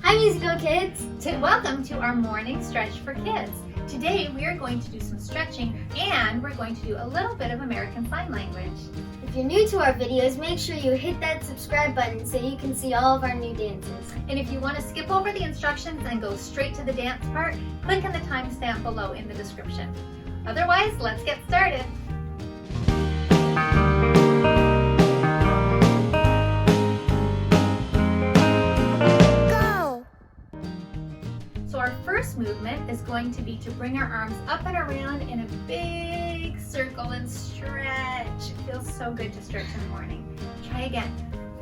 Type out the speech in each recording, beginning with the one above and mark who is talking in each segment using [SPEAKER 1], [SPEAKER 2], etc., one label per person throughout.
[SPEAKER 1] Hi musical kids!
[SPEAKER 2] Welcome to our morning stretch for kids. Today we are going to do some stretching and we're going to do a little bit of American Sign Language.
[SPEAKER 1] If you're new to our videos, make sure you hit that subscribe button so you can see all of our new dances.
[SPEAKER 2] And if you want to skip over the instructions and go straight to the dance part, click on the timestamp below in the description. Otherwise, let's get started. So our first movement is going to be to bring our arms up and around in a big circle and stretch. It feels so good to stretch in the morning. Try again.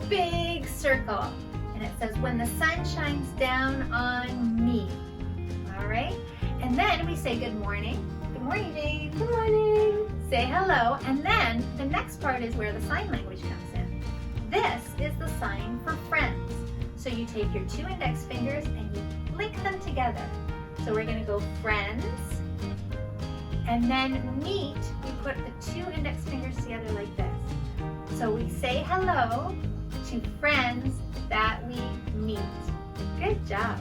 [SPEAKER 2] Big circle. And it says, when the sun shines down on me. All right? And then we say good morning. Good morning, Jane.
[SPEAKER 1] Good morning!
[SPEAKER 2] Say hello. And then the next part is where the sign language comes in. This is the sign for friends. So you take your two index fingers and you link them together. So we're going to go friends, and then meet, we put the two index fingers together like this. So we say hello to friends that we meet. Good job.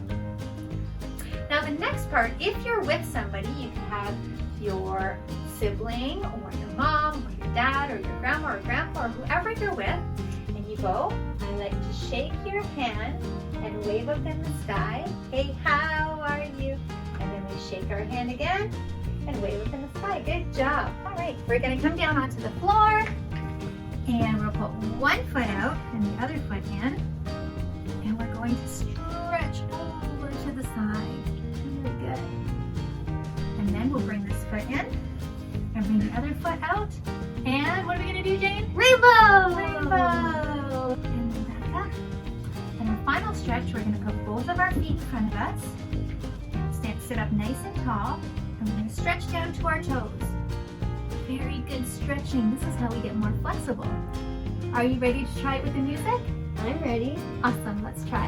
[SPEAKER 2] Now the next part, if you're with somebody, you can have your sibling or your mom or your dad or your grandma or grandpa or whoever you're with, and you go, I like to shake your hand and wave up in the sky. Hey, how are you? And then we shake our hand again and wave up in the sky. Good job. All right, we're gonna come down onto the floor and we'll put one foot out and the other foot in. And we're going to stretch over to the side. Really good. And then we'll bring this foot in and bring the other foot out. And what are we gonna do, Jane?
[SPEAKER 1] Rainbow!
[SPEAKER 2] Rainbow! And then back up. And our final stretch, we're going to put both of our feet in front of us. Sit up nice and tall. And we're going to stretch down to our toes. Very good stretching. This is how we get more flexible. Are you ready to try it with the music?
[SPEAKER 1] I'm ready.
[SPEAKER 2] Awesome. Let's try.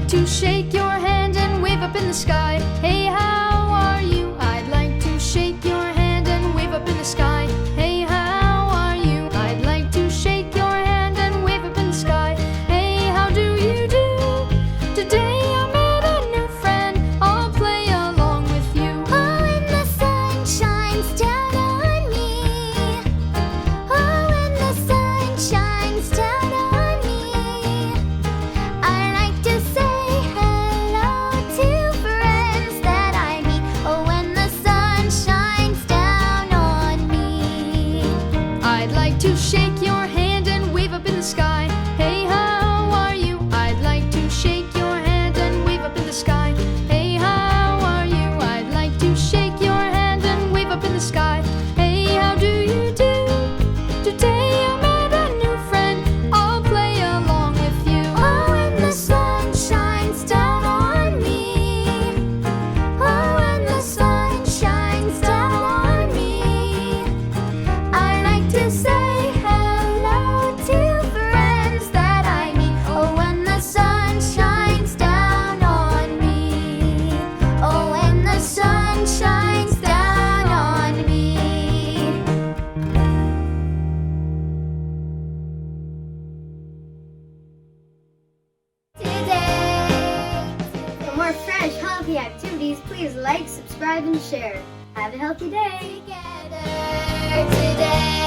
[SPEAKER 3] To shake your hand and wave up in the sky. Hey, how are you? I'd like to shake your hand and wave up in the sky. Hey, how are you? I'd like to shake your hand and wave up in the sky. Hey, how do you do? Today I met a new friend. I'll play along with you.
[SPEAKER 4] Oh, when the sun shines down on me. Oh, when the sun shines down on me. I like to say
[SPEAKER 3] to shake your hand and wave up in the sky. Hey, how are you? I'd like to shake your hand and wave up in the sky. Hey, how are you? I'd like to shake your hand and wave up in the sky. Hey, how do you do? Today I met a new friend. I'll play along with you.
[SPEAKER 4] Oh, when the sun shines down on me. Oh, when the sun shines down on me. I like to say
[SPEAKER 1] fresh, healthy activities, please like, subscribe, and share. Have a healthy day!
[SPEAKER 4] Together today.